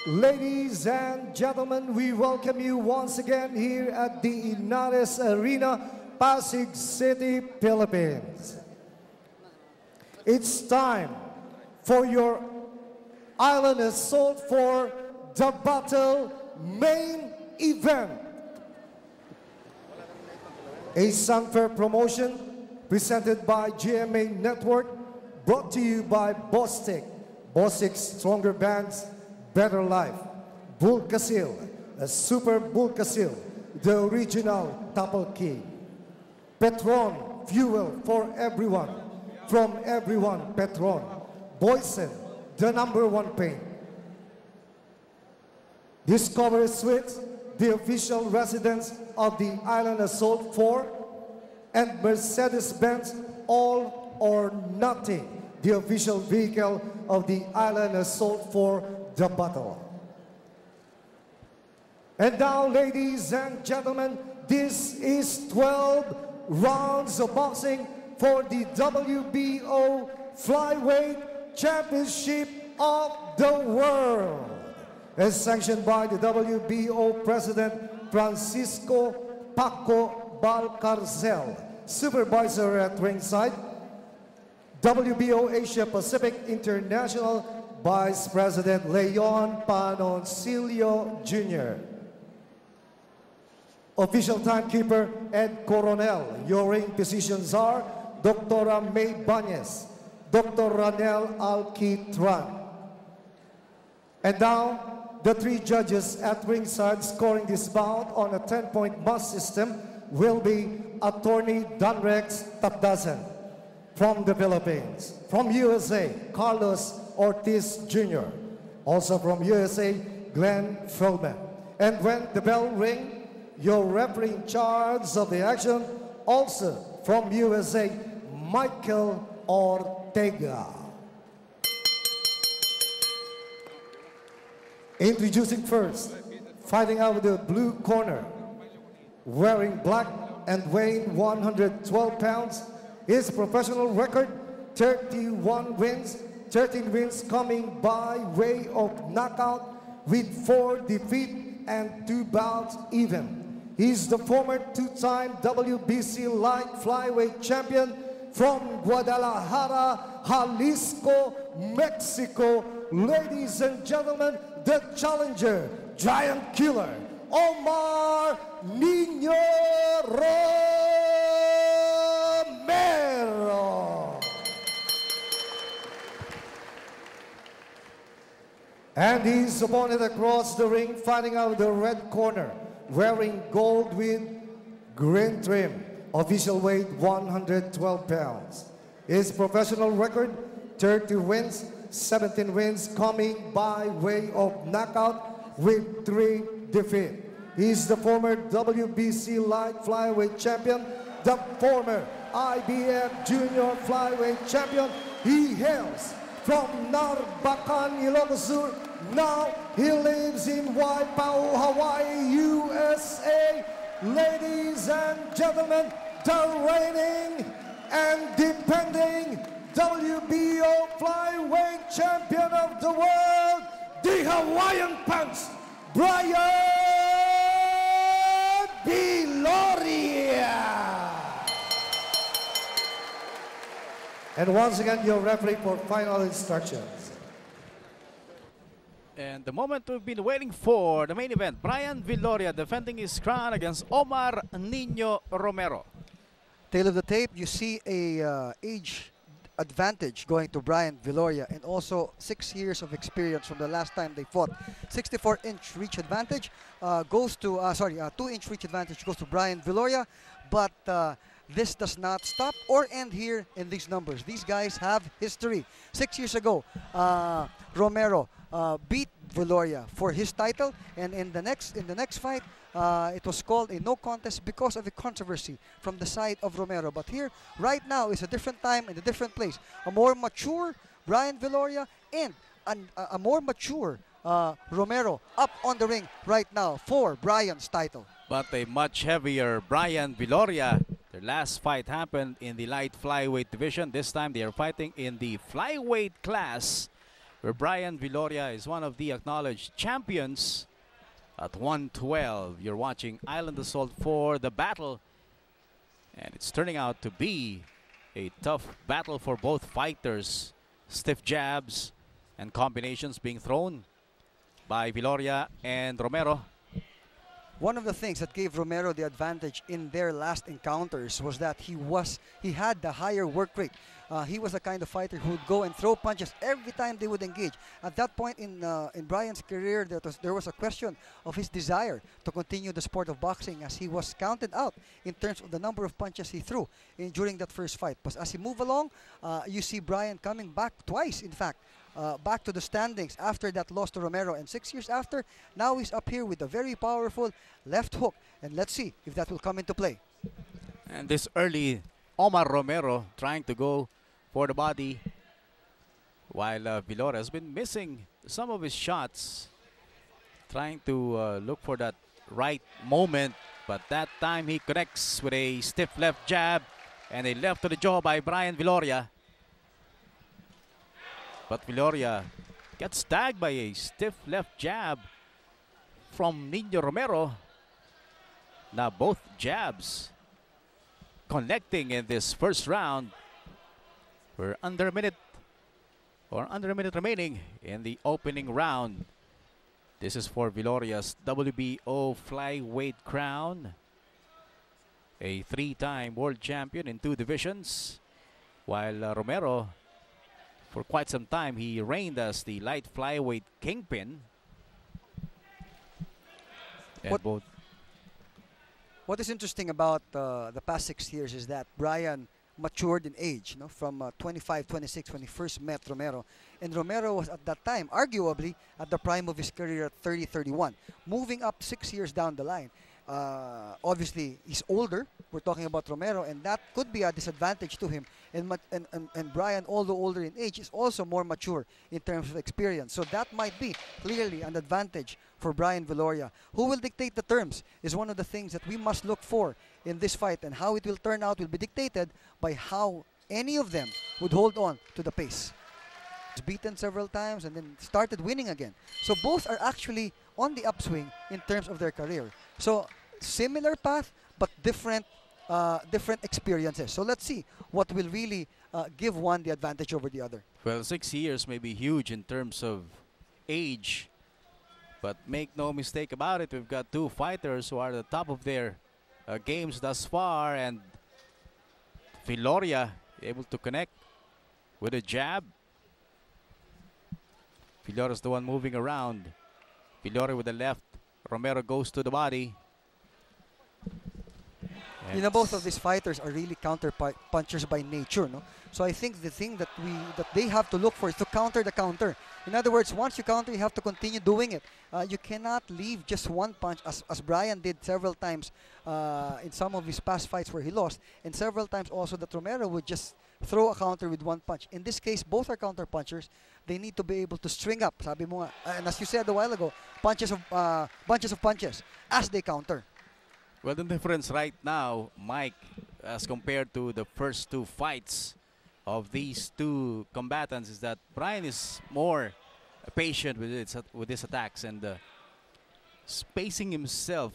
Ladies and gentlemen, we welcome you once again here at the Inares Arena, Pasig City, Philippines. It's time for your Island Assault for the Battle main event. A Sunfair promotion presented by GMA Network, brought to you by Bostik. Bostik's stronger bands, better life. Bulkasil, a super Bulkasil, the original Tapal Key. Petron, fuel for everyone. From everyone, Petron. Boysen, the #1 paint. Discovery Suites, the official residence of the Island Assault 4. And Mercedes-Benz, All or Nothing, the official vehicle of the Island Assault for the battle. And now, ladies and gentlemen, this is 12 rounds of boxing for the WBO Flyweight Championship of the World, as sanctioned by the WBO President Francisco Paco Balcarcel, supervisor at ringside. WBO Asia Pacific International Vice President Leon Panoncillo Jr. Official timekeeper Ed Coronel. Your ring positions are Dr. May Banyes, Dr. Ranel Alquitran. And now, the 3 judges at ringside scoring this bout on a 10-point must system will be Attorney Danrex Tapdasan from the Philippines. From USA, Carlos Ortiz Jr. Also from USA, Glenn Feldman. And when the bell rings, your referee in charge of the action, also from USA, Michael Ortega. Introducing first, fighting out of the blue corner, wearing black and weighing 112 pounds, his professional record, 31 wins, 13 wins coming by way of knockout with 4 defeats and 2 bouts even. He's the former 2-time WBC light flyweight champion from Guadalajara, Jalisco, Mexico. Ladies and gentlemen, the challenger, giant killer, Omar Nino Romero. And his opponent across the ring, fighting out of the red corner, wearing gold with green trim, official weight 112 pounds. His professional record, 30 wins, 17 wins coming by way of knockout with 3 defeats. He's the former WBC light flyweight champion, the former IBF junior flyweight champion. He hails from Narbacan, Ilocos Sur. Now he lives in Waipau, Hawaii, USA. Ladies and gentlemen, the reigning and defending WBO flyweight champion of the world, the Hawaiian Punch, Brian Viloria. And once again, your referee for final instructions. And the moment we've been waiting for, the main event, Brian Viloria defending his crown against Omar Nino Romero. Tail of the tape, you see a age advantage going to Brian Viloria, and also 6 years of experience from the last time they fought. 64-inch reach advantage goes to, 2-inch reach advantage goes to Brian Viloria, but this does not stop or end here in these numbers. These guys have history. 6 years ago, Romero beat Viloria for his title, and in the next fight, it was called a no contest because of a controversy from the side of Romero. But here, right now, is a different time and a different place. A more mature Brian Viloria and a more mature Romero up on the ring right now for Brian's title. But a much heavier Brian Viloria. Their last fight happened in the light flyweight division. This time they are fighting in the flyweight class. where Brian Viloria is one of the acknowledged champions at 112. You're watching Island Assault for the battle, and it's turning out to be a tough battle for both fighters. Stiff jabs and combinations being thrown by Viloria and Romero. One of the things that gave Romero the advantage in their last encounters was that he had the higher work rate. He was the kind of fighter who would go and throw punches every time they would engage. At that point in Brian's career, there was a question of his desire to continue the sport of boxing, as he was counted out in terms of the number of punches he threw during that first fight. But as he moved along, you see Brian coming back twice, in fact, back to the standings after that loss to Romero, and 6 years after, now he's up here with a very powerful left hook, and let's see if that will come into play. And this early Omar Romero trying to go for the body, while Viloria has been missing some of his shots, trying to look for that right moment, but that time he connects with a stiff left jab and a left to the jaw by Brian Viloria. But Viloria gets tagged by a stiff left jab from Nino Romero. Now both jabs connecting in this first round. We're under a minute remaining in the opening round. This is for Viloria's WBO flyweight crown. A 3-time world champion in 2 divisions. While Romero, for quite some time, he reigned as the light flyweight kingpin. And what is interesting about the past 6 years is that Brian matured in age, from 25, 26 when he first met Romero. And Romero was at that time, arguably, at the prime of his career at 30, 31. Moving up 6 years down the line. Obviously, he's older. We're talking about Romero, and that could be a disadvantage to him. And Brian, although older in age, is also more mature in terms of experience. So that might be clearly an advantage for Brian Viloria. Who will dictate the terms is one of the things that we must look for in this fight, and how it will turn out will be dictated by how any of them would hold on to the pace. He's beaten several times and then started winning again. So both are actually on the upswing in terms of their career. So similar path, but different experiences. So let's see what will really give one the advantage over the other. Well, 6 years may be huge in terms of age, but make no mistake about it, we've got 2 fighters who are at the top of their games thus far, and Viloria able to connect with a jab. Viloria's the one moving around. Viloria with the left. Romero goes to the body. Both of these fighters are really counter punchers by nature, no? So I think the thing that they have to look for is to counter the counter. In other words, once you counter, you have to continue doing it. You cannot leave just one punch, as Brian did several times in some of his past fights where he lost, and several times also that Romero would just throw a counter with one punch. In this case, both are counter punchers. They need to be able to string up, sabi mo nga, and as you said a while ago, bunches of punches as they counter. Well, the difference right now, Mike, as compared to the first 2 fights of these 2 combatants, is that Brian is more patient with his attacks and spacing himself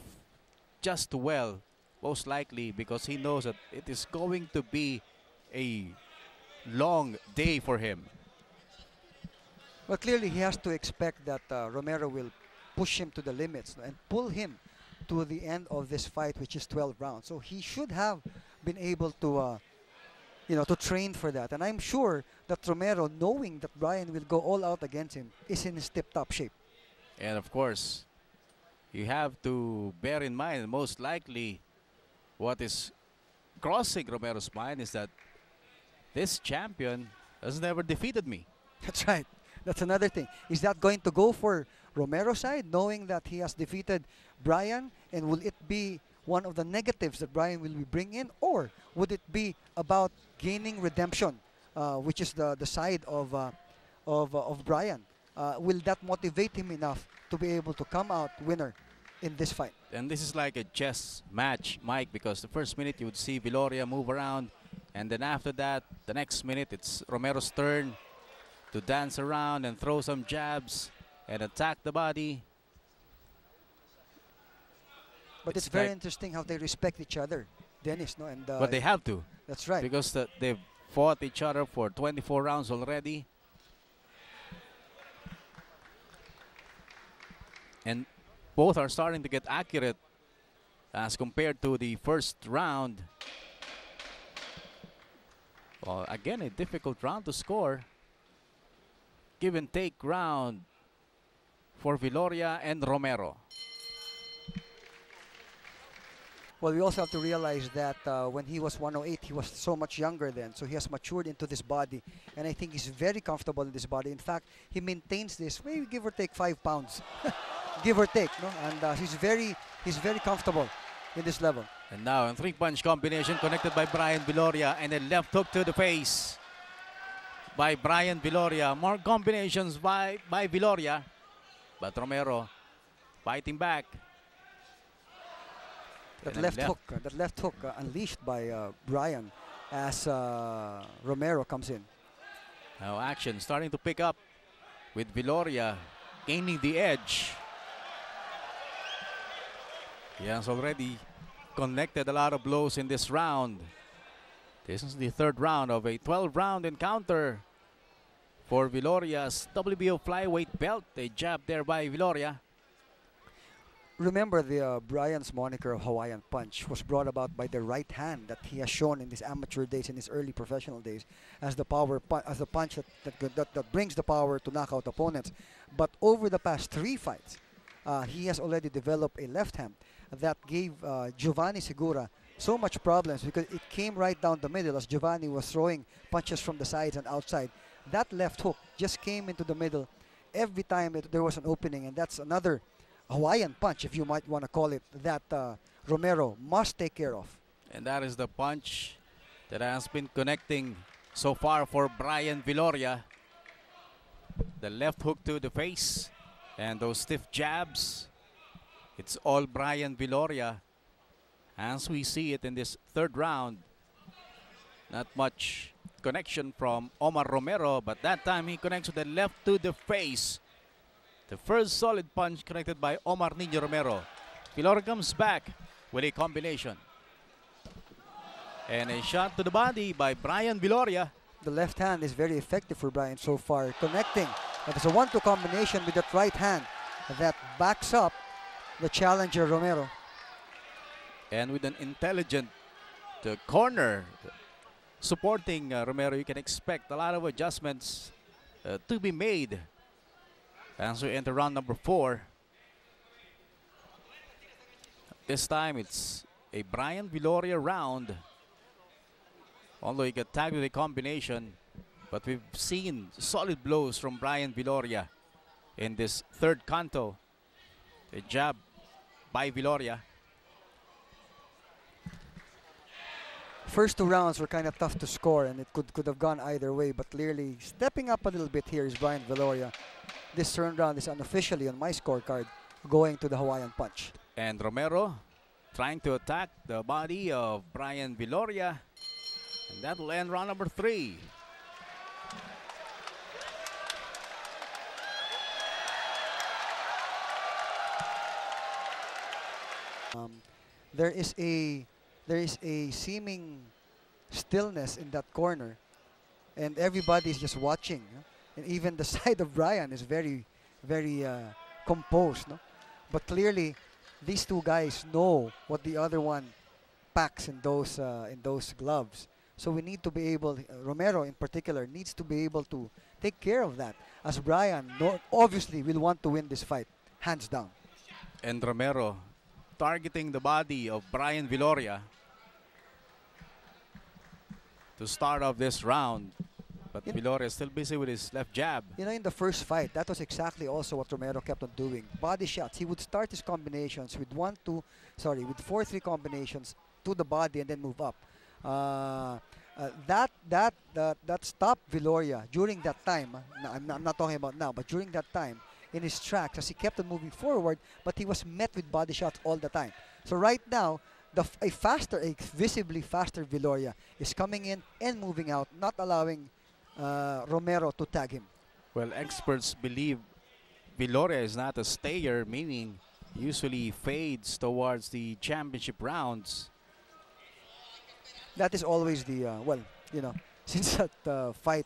just well, most likely because he knows that it is going to be a long day for him. Well, clearly he has to expect that Romero will push him to the limits and pull him to the end of this fight, which is 12 rounds. So he should have been able to, to train for that. And I'm sure that Romero, knowing that Brian will go all out against him, is in his tip-top shape. And of course, you have to bear in mind, most likely, what is crossing Romero's mind is that this champion has never defeated me. That's right. That's another thing. Is that going to go for Romero's side, knowing that he has defeated Brian, and will it be one of the negatives that Brian will be bringing in, or would it be about gaining redemption, which is the side of Brian? Will that motivate him enough to be able to come out winner in this fight? And this is like a chess match, Mike, because the first minute you would see Viloria move around, and then after that, the next minute it's Romero's turn. to dance around and throw some jabs and attack the body. But it's very interesting how they respect each other, Dennis, no? And but they have to. That's right. Because they've fought each other for 24 rounds already. And both are starting to get accurate as compared to the first round. Well, again, a difficult round to score. Give and take round for Viloria and Romero. Well, we also have to realize that when he was 108, he was so much younger then. So he has matured into this body. And I think he's very comfortable in this body. In fact, he maintains this, maybe give or take 5 pounds. Give or take, no? And he's very comfortable in this level. And now a 3-punch combination connected by Brian Viloria and a left hook to the face by Brian Viloria. More combinations by Viloria. But Romero fighting back. That left hook unleashed by Brian as Romero comes in. Now action starting to pick up with Viloria gaining the edge. He has already connected a lot of blows in this round. This is the 3rd round of a 12-round encounter for Viloria's WBO flyweight belt. A jab there by Viloria. Remember, the Brian's moniker of Hawaiian Punch was brought about by the right hand that he has shown in his amateur days, in his early professional days, as the punch that brings the power to knock out opponents. But over the past 3 fights, he has already developed a left hand that gave Giovanni Segura so much problems because it came right down the middle as Giovanni was throwing punches from the sides and outside. That left hook just came into the middle every time there was an opening, and that's another Hawaiian punch, if you might want to call it, that Romero must take care of. And that is the punch that has been connecting so far for Brian Viloria. The left hook to the face and those stiff jabs. It's all Brian Viloria as we see it in this 3rd round. Not much connection from Omar Romero, but that time he connects with the left to the face. The first solid punch connected by Omar Nino Romero. Viloria comes back with a combination. And a shot to the body by Brian Viloria. The left hand is very effective for Brian so far, connecting. It's a 1-2 combination with that right hand that backs up the challenger Romero. And with an intelligent corner supporting Romero, you can expect a lot of adjustments to be made as we enter round number 4. This time it's a Brian Viloria round. Although he got tagged with a combination, but we've seen solid blows from Brian Viloria in this 3rd canto. A jab by Viloria. First 2 rounds were kind of tough to score, and it could have gone either way, but clearly stepping up a little bit here is Brian Viloria. This 3rd round is unofficially on my scorecard going to the Hawaiian Punch. And Romero trying to attack the body of Brian Viloria. And that will end round number 3. There is a seeming stillness in that corner, and everybody is just watching. And even the side of Brian is very composed. No? But clearly, these 2 guys know what the other one packs in those gloves. So we need to be able, Romero in particular, needs to be able to take care of that, as Brian obviously will want to win this fight, hands down. And Romero targeting the body of Brian Viloria to start off this round. But Viloria is still busy with his left jab. You know, in the first fight, that was exactly also what Romero kept on doing. Body shots. He would start his combinations with 4-3 combinations to the body and then move up. That stopped Viloria during that time. I'm not talking about now, but during that time in his tracks as he kept on moving forward, but he was met with body shots all the time. So right now, a visibly faster Viloria is coming in and moving out, not allowing Romero to tag him. Well, experts believe Viloria is not a stayer, meaning usually fades towards the championship rounds. That is always the, well, you know, since that fight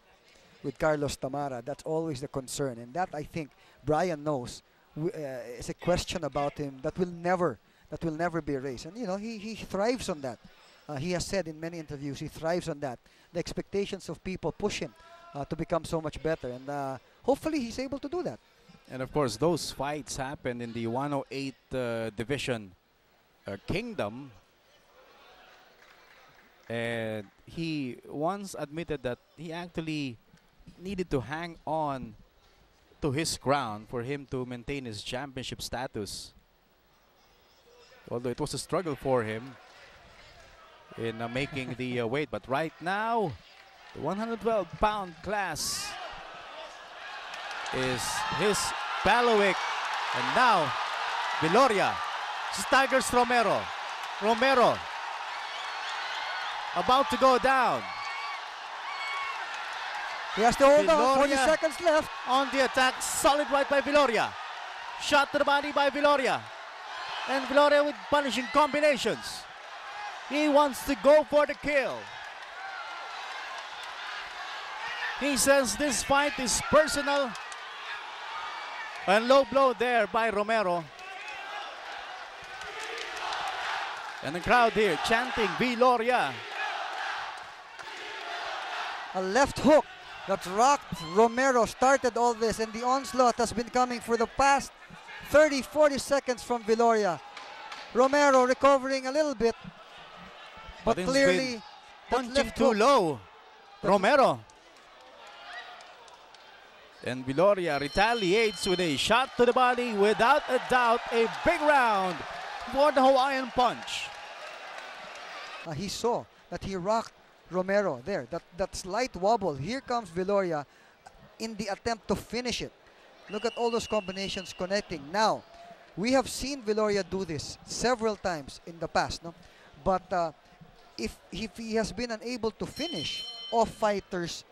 with Carlos Tamara, that's always the concern. And that, I think, Brian knows is a question about him that will never be erased. And, you know, he thrives on that. He has said in many interviews he thrives on that. The expectations of people push him to become so much better. And hopefully he's able to do that. And of course, those fights happened in the 108 division kingdom. And he once admitted that he actually needed to hang on to his crown for him to maintain his championship status. Although it was a struggle for him in making the weight. But right now, the 112-pound class is his bailiwick. And now, Viloria staggers Romero. Romero about to go down. He has to hold on. 40 Viloria seconds left. on the attack. Solid right by Viloria. Shot to the body by Viloria. And Viloria with punishing combinations. He wants to go for the kill. He says this fight is personal. And low blow there by Romero. And the crowd here chanting Viloria. A left hook that rocked Romero started all this, and the onslaught has been coming for the past 30-40 seconds from Viloria. Romero recovering a little bit, but But clearly that punching left too hook, low. Romero. And Viloria retaliates with a shot to the body. Without a doubt, a big round for the Hawaiian Punch. he saw that he rocked Romero there. That slight wobble. Here comes Viloria in the attempt to finish it. Look at all those combinations connecting. Now, we have seen Viloria do this several times in the past, no? But if he has been unable to finish off fighters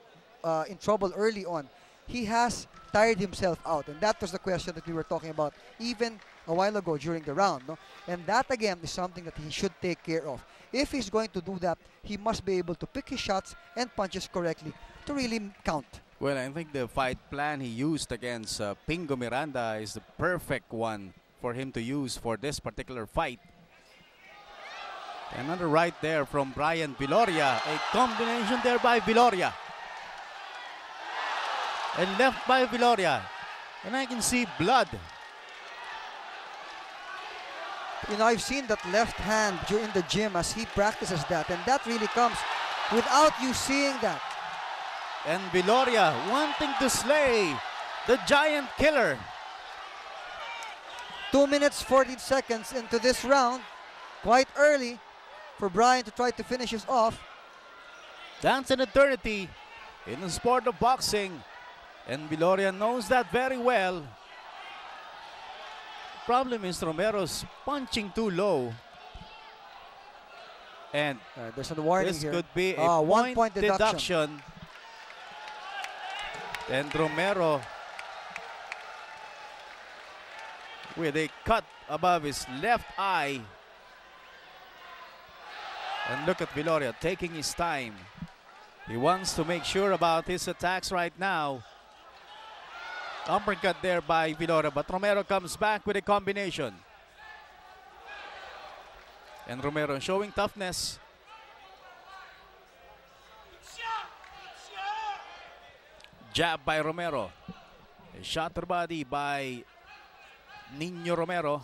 in trouble early on, he has tired himself out. And that was the question that we were talking about even a while ago during the round, no? And that, again, is something that he should take care of. If he's going to do that, he must be able to pick his shots and punches correctly to really count. Well, I think the fight plan he used against Pingo Miranda is the perfect one for him to use for this particular fight. Another right there from Brian Viloria. A combination there by Viloria. And left by Viloria. And I can see blood. You know, I've seen that left hand during the gym as he practices that, and that really comes without you seeing that. And Viloria wanting to slay the giant killer. 2 minutes, 14 seconds into this round. Quite early for Brian to try to finish this off. That's an eternity in the sport of boxing. And Viloria knows that very well. Problem is Romero's punching too low. And There's a warning this here. could be a 1 point deduction. And Romero with a cut above his left eye. And look at Viloria taking his time. He wants to make sure about his attacks right now. Uppercut there by Viloria, but Romero comes back with a combination. And Romero showing toughness. Jab by Romero. A shot to the body by Nino Romero.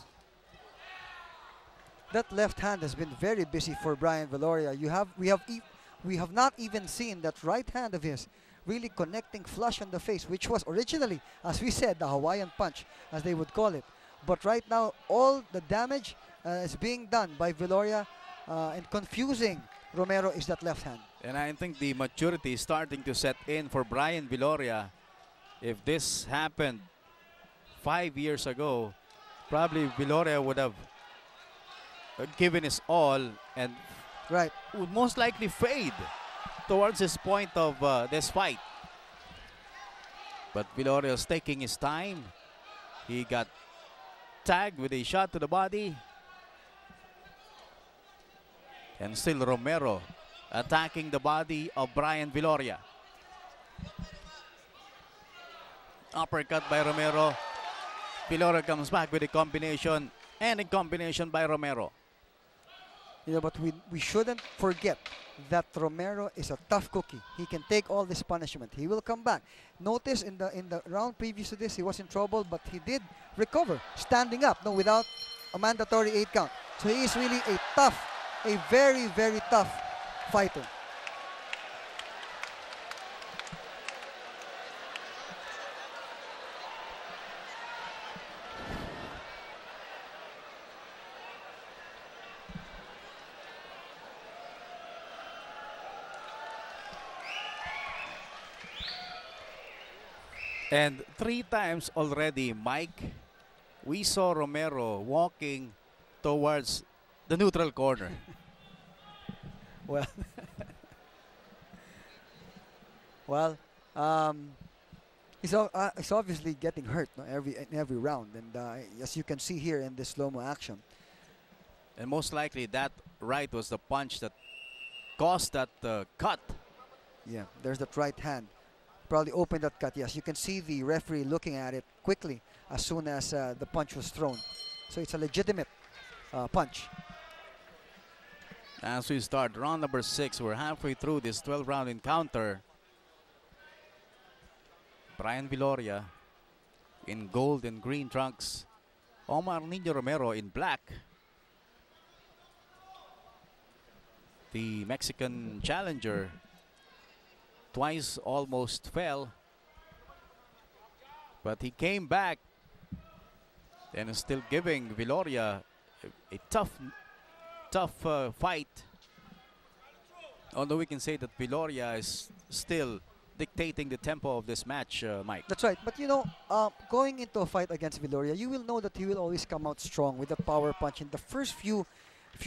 That left hand has been very busy for Brian Viloria. We have not even seen that right hand of his really connecting flush on the face, which was originally, as we said, the Hawaiian punch, as they would call it. But right now, all the damage is being done by Viloria, and confusing Romero is that left hand. And I think the maturity is starting to set in for Brian Viloria. If this happened 5 years ago, probably Viloria would have given his all and would most likely fade towards his point of this fight. But Viloria's taking his time. He got tagged with a shot to the body. And still Romero attacking the body of Brian Viloria. Uppercut by Romero. Viloria comes back with a combination, and a combination by Romero. You know, but we shouldn't forget that Romero is a tough cookie. He can take all this punishment. He will come back. Notice in the round previous to this, he was in trouble, but he did recover, standing up, no, without a mandatory 8 count. So he is really a very, very tough fighter. And 3 times already, Mike, we saw Romero walking towards the neutral corner. Well, well, he's obviously getting hurt, no, in every round, and as you can see here in this slow-mo action. And most likely that right was the punch that caused that cut. Yeah, there's that right hand. Probably opened that cut, yes. You can see the referee looking at it quickly as soon as the punch was thrown. So it's a legitimate punch. As we start round number 6, we're halfway through this 12-round encounter. Brian Viloria in gold and green trunks. Omar Nino Romero in black. The Mexican challenger twice almost fell, but he came back and is still giving Viloria a tough fight. Although we can say that Viloria is still dictating the tempo of this match, Mike. That's right. But you know, going into a fight against Viloria, you will know that he will always come out strong with a power punch in the first few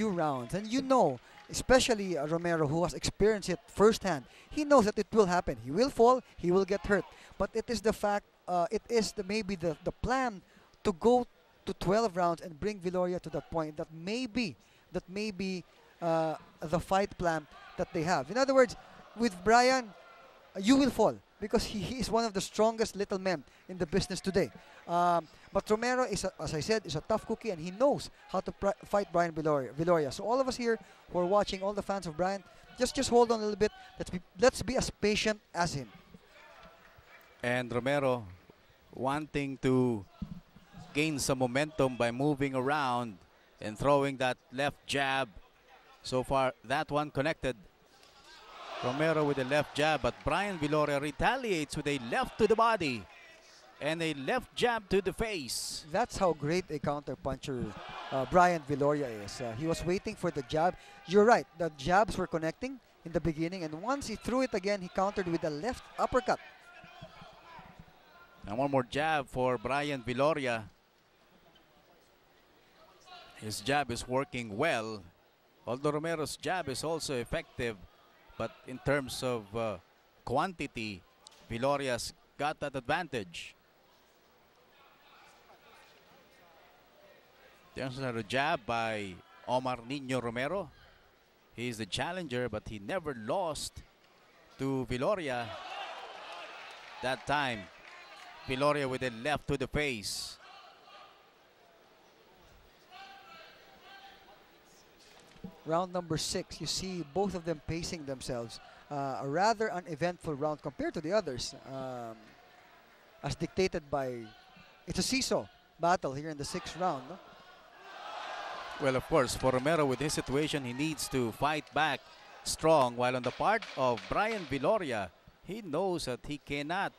rounds. And you know, especially Romero, who has experienced it firsthand, he knows that it will happen. He will fall, he will get hurt. But it is the fact, it is maybe the plan to go to 12 rounds and bring Viloria to that point. That may be the fight plan that they have. In other words, with Brian, you will fall because he is one of the strongest little men in the business today. But Romero is, as I said, is a tough cookie, and he knows how to fight Brian Viloria. So all of us here who are watching, all the fans of Brian, just hold on a little bit. Let's be as patient as him. And Romero wanting to gain some momentum by moving around and throwing that left jab. So far, that one connected. Romero with a left jab, but Brian Viloria retaliates with a left to the body and a left jab to the face. That's how great a counter-puncher Brian Viloria is. He was waiting for the jab. You're right, the jabs were connecting in the beginning, and once he threw it again, he countered with a left uppercut. And one more jab for Brian Viloria. His jab is working well, although Romero's jab is also effective. But in terms of quantity, Viloria's got that advantage. There's another jab by Omar Nino Romero. He's the challenger, but he never lost to Viloria. That time, Viloria with a left to the face. Round number 6, you see both of them pacing themselves. A rather uneventful round compared to the others, as dictated by, it's a seesaw battle here in the 6th round. No? Well, of course, for Romero with his situation, he needs to fight back strong, while on the part of Brian Viloria, he knows that he cannot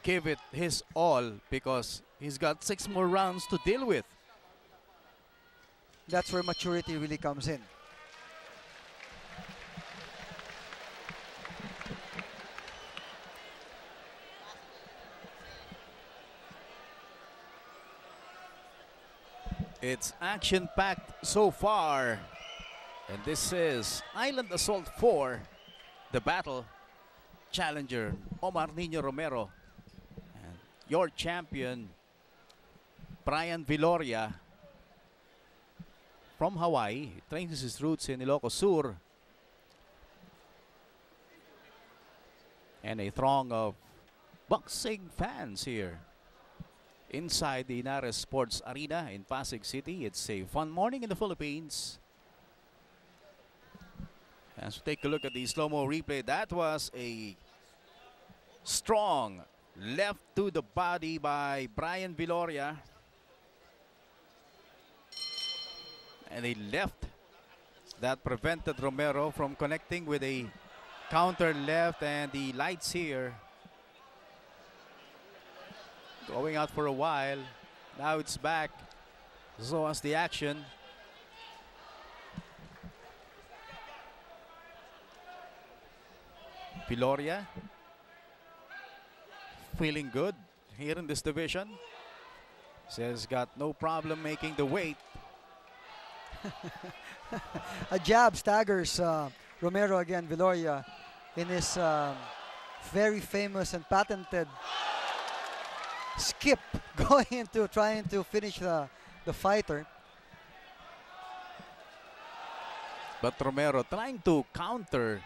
give it his all because he's got 6 more rounds to deal with. That's where maturity really comes in. It's action-packed so far. And this is Island Assault 4, the battle. Challenger Omar Nino Romero your champion, Brian Viloria, from Hawaii. He trains his roots in Ilocos Sur. And a throng of boxing fans here inside the Inares Sports Arena in Pasig City. It's a fun morning in the Philippines. As we take a look at the slow-mo replay, that was a strong left to the body by Brian Viloria. And a left that prevented Romero from connecting with a counter left, and the lights here going out for a while. Now it's back. So as the action. Viloria feeling good here in this division. Says got no problem making the weight. A jab staggers Romero again. Viloria in his very famous and patented skip going into trying to finish the fighter. But Romero trying to counter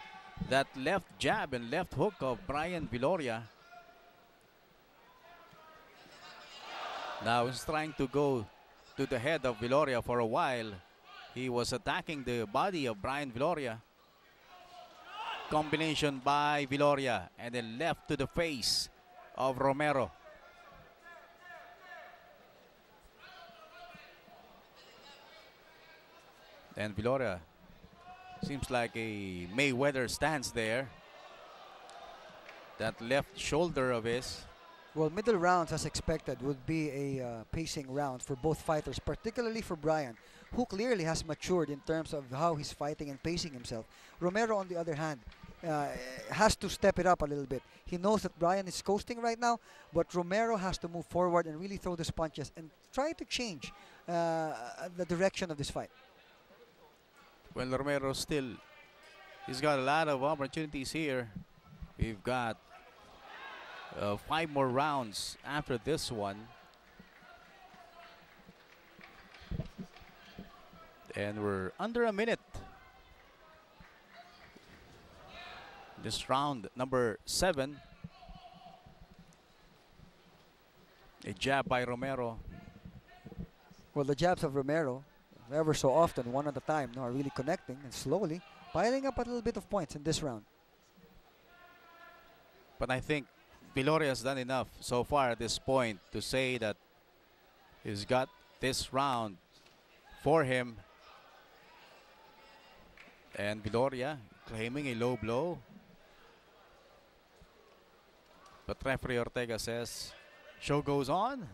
that left jab and left hook of Brian Viloria. Now he's trying to go to the head of Viloria for a while. He was attacking the body of Brian Viloria. Combination by Viloria and then left to the face of Romero. And Viloria seems like a Mayweather stance there. That left shoulder of his. Well, middle rounds, as expected, would be a pacing round for both fighters, particularly for Brian, who clearly has matured in terms of how he's fighting and pacing himself. Romero, on the other hand, has to step it up a little bit. He knows that Brian is coasting right now, but Romero has to move forward and really throw those punches and try to change the direction of this fight. Well, Romero still, he's got a lot of opportunities here. We've got 5 more rounds after this one. And we're under a minute. This round number 7. A jab by Romero. Well, the jabs of Romero, ever so often, one at a time, are really connecting and slowly piling up a little bit of points in this round. But I think Viloria has done enough so far at this point to say that he's got this round for him. And Viloria claiming a low blow. But referee Ortega says, show goes on.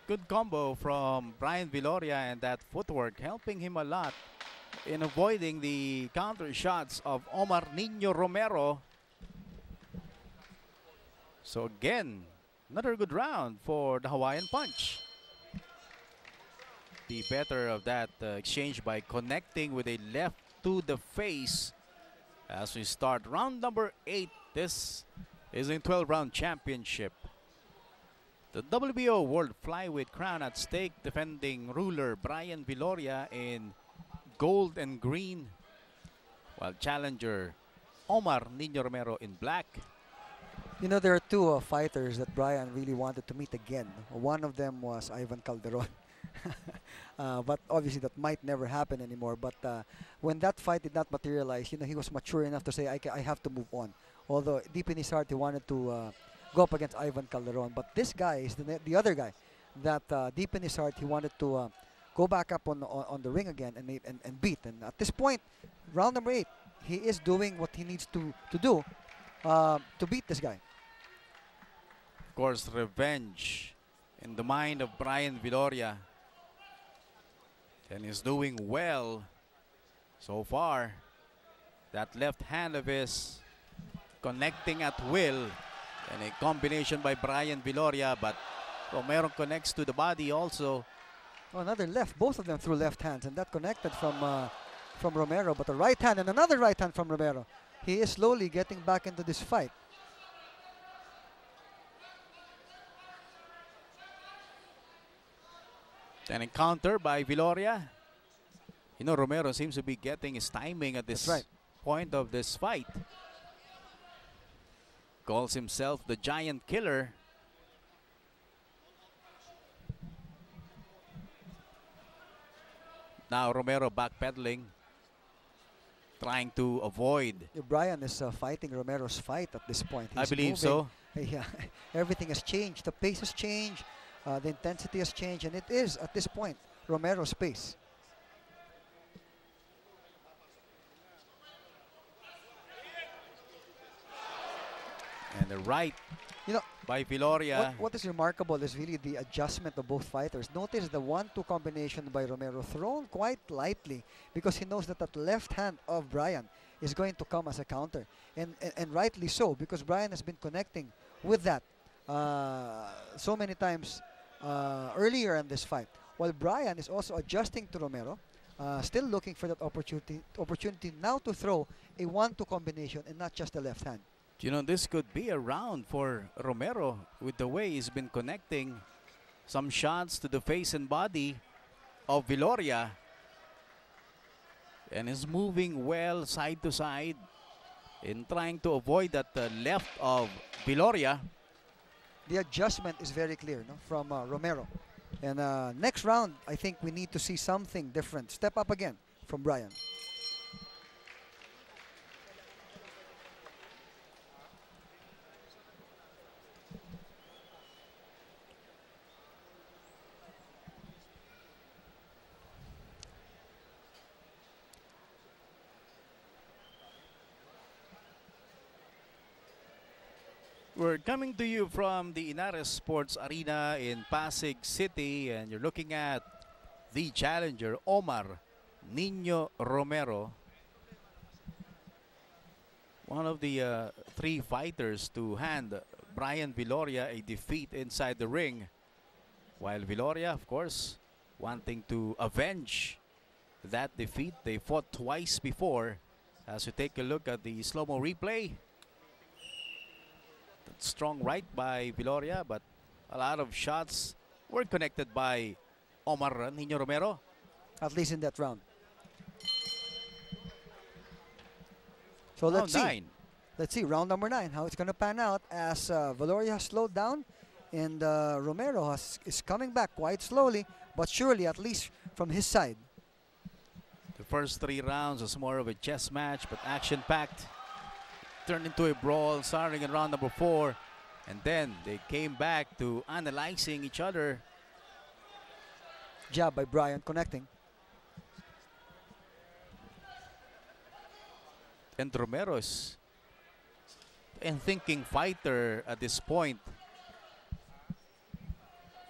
Good combo from Brian Viloria, and that footwork helping him a lot in avoiding the counter shots of Omar Nino Romero. So again, another good round for the Hawaiian Punch. The better of that exchange by connecting with a left to the face as we start round number 8. This is a 12-round championship. The WBO World Flyweight crown at stake, defending ruler Brian Viloria in gold and green, while challenger Omar Nino Romero in black. You know, there are two fighters that Brian really wanted to meet again. One of them was Ivan Calderon. But obviously that might never happen anymore. But when that fight did not materialize, you know, he was mature enough to say, I have to move on. Although deep in his heart, he wanted to go up against Ivan Calderon. But this guy is the other guy that deep in his heart, he wanted to go back up on the ring again and beat. And at this point, round number 8, he is doing what he needs to do to beat this guy. Of course, revenge in the mind of Brian Viloria. And he's doing well so far. That left hand of his connecting at will. And a combination by Brian Viloria, but Romero connects to the body also. Oh, another left. Both of them threw left hands, and that connected from Romero. But a right hand and another right hand from Romero. he is slowly getting back into this fight. An encounter by Viloria. You know, Romero seems to be getting his timing at this point of this fight. Calls himself the giant killer. Now Romero backpedaling, trying to avoid. Brian is fighting Romero's fight at this point. I He's believe moving. so. Yeah, everything has changed. The pace has changed. The intensity has changed, and it is at this point Romero's pace. And the right, you know, by Viloria. What is remarkable is really the adjustment of both fighters. Notice the 1-2 combination by Romero thrown quite lightly because he knows that that left hand of Brian is going to come as a counter. And rightly so, because Brian has been connecting with that so many times earlier in this fight. While Brian is also adjusting to Romero, still looking for that opportunity now to throw a 1-2 combination and not just the left hand. You know, this could be a round for Romero with the way he's been connecting some shots to the face and body of Viloria. And is moving well side to side in trying to avoid that left of Viloria. The adjustment is very clear, no, from Romero. And next round, I think we need to see something different. Step up again from Brian. We're coming to you from the Inares Sports Arena in Pasig City, and you're looking at the challenger, Omar Nino Romero. One of the 3 fighters to hand Brian Viloria a defeat inside the ring. While Viloria, of course, wanting to avenge that defeat. They fought twice before. As we take a look at the slow-mo replay. Strong right by Viloria, but a lot of shots were connected by Omar Nino Romero. At least in that round. So let's see. Let's see round number 9, how it's going to pan out as Viloria has slowed down and Romero is coming back quite slowly, but surely, at least from his side. The first 3 rounds was more of a chess match, but action-packed. Turned into a brawl starting in round number 4, and then they came back to analyzing each other. Jab by Brian connecting. And Romero is a thinking fighter at this point.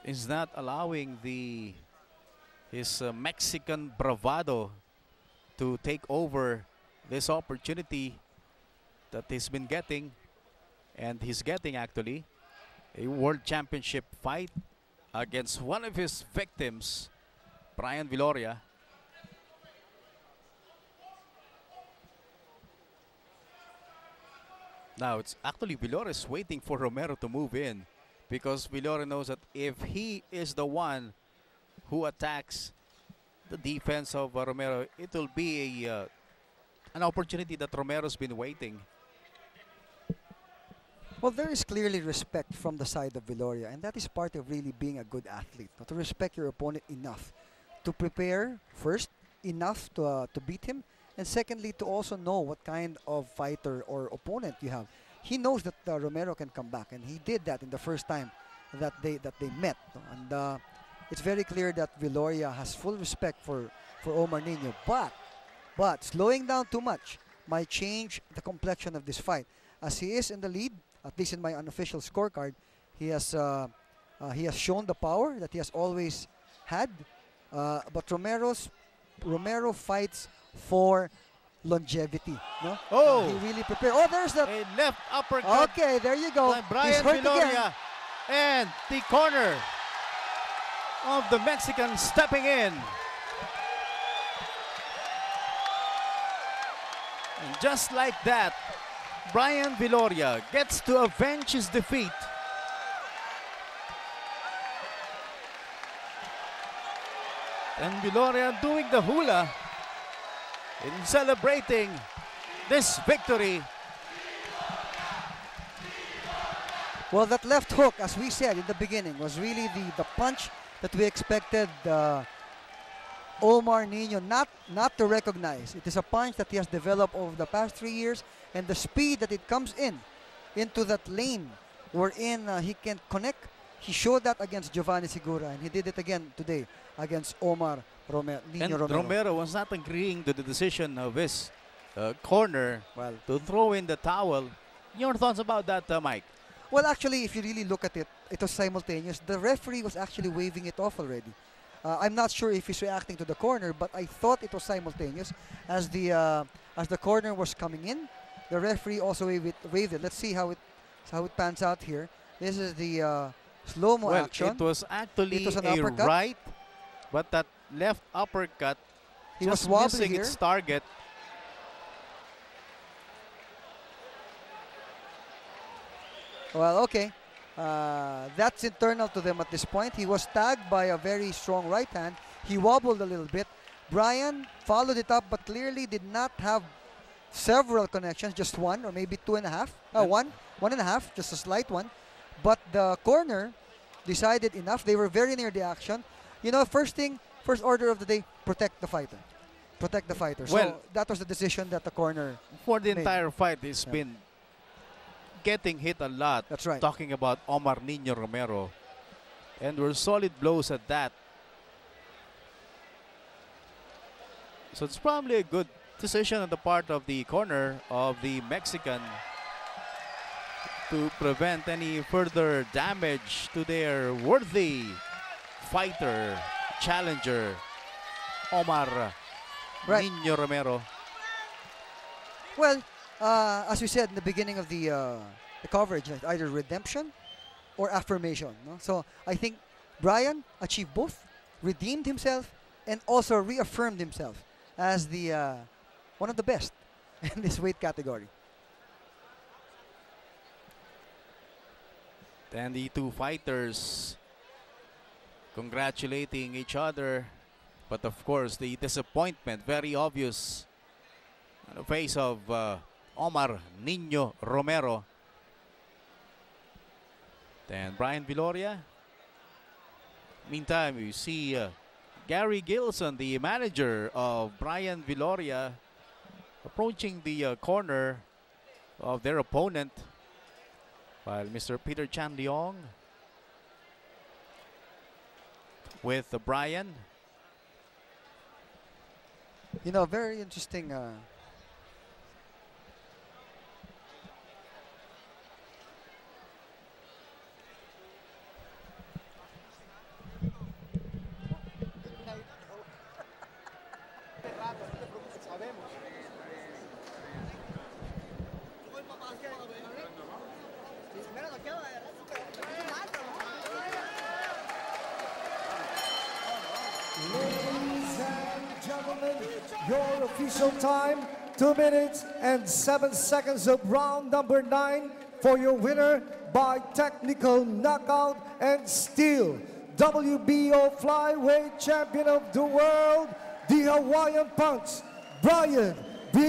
Is not allowing his Mexican bravado to take over this opportunity that he's been getting, and he's getting actually a world championship fight against one of his victims, Brian Viloria. Now it's actually Viloria's waiting for Romero to move in, because Viloria knows that if he is the one who attacks the defense of Romero, it will be an opportunity that Romero's been waiting. Well, there is clearly respect from the side of Viloria, and that is part of really being a good athlete. To respect your opponent enough to prepare first, enough to beat him, and secondly, to also know what kind of fighter or opponent you have. He knows that Romero can come back, and he did that in the first time that they met. And it's very clear that Viloria has full respect for Omar Nino, but slowing down too much might change the complexion of this fight. As he is in the lead, at least in my unofficial scorecard, he has shown the power that he has always had. But Romero fights for longevity. No? Oh! He really prepared. Oh, there's that. A left uppercut. Okay, there you go. By Brian He's hurt Viloria. again. And the corner of the Mexican stepping in. And just like that, Brian Viloria gets to avenge his defeat. And Viloria doing the hula in celebrating this victory. Well, that left hook, as we said in the beginning, was really the punch that we expected Omar Nino not to recognize. It is a punch that he has developed over the past 3 years, and the speed that it comes into that lane wherein he can connect. He showed that against Giovanni Segura, and he did it again today against Omar Nino Romero. Romero was not agreeing to the decision of his corner to throw in the towel. Your thoughts about that, Mike? Well, actually, if you really look at it, it was simultaneous. The referee was actually waving it off already. I'm not sure if he's reacting to the corner, but I thought it was simultaneous. As the corner was coming in, the referee also waved it. Let's see how it pans out here. This is the slow-mo action. It was actually an a uppercut. right, but that left uppercut He just was wobbly missing here. its target. Well, okay. That's internal to them at this point. He was tagged by a very strong right hand. He wobbled a little bit. Brian followed it up, but clearly did not have several connections, just one or maybe two and a half. One and a half, just a slight one. But the corner decided enough. They were very near the action. You know, first order of the day, protect the fighter. Protect the fighter. So Well, that was the decision that the corner for the made. entire fight, he's been getting hit a lot. That's right. Talking about Omar Nino Romero. And were solid blows at that. So it's probably a good decision on the part of the corner of the Mexican to prevent any further damage to their worthy fighter, challenger, Omar Nino Romero. Well, as we said in the beginning of the coverage, either redemption or affirmation. No? So I think Brian achieved both, redeemed himself, and also reaffirmed himself as the one of the best in this weight category. And the two fighters congratulating each other. But of course, the disappointment, very obvious on the face of Omar Nino Romero. Then Brian Viloria. Meantime, you see Gary Gilson, the manager of Brian Viloria, approaching the corner of their opponent, while Mr. Peter Chan Leong with Brian. You know, very interesting. Ladies and gentlemen, your official time, 2 minutes and 7 seconds of round number 9 for your winner by technical knockout and steel, WBO Flyweight Champion of the World, the Hawaiian Punch, Brian B.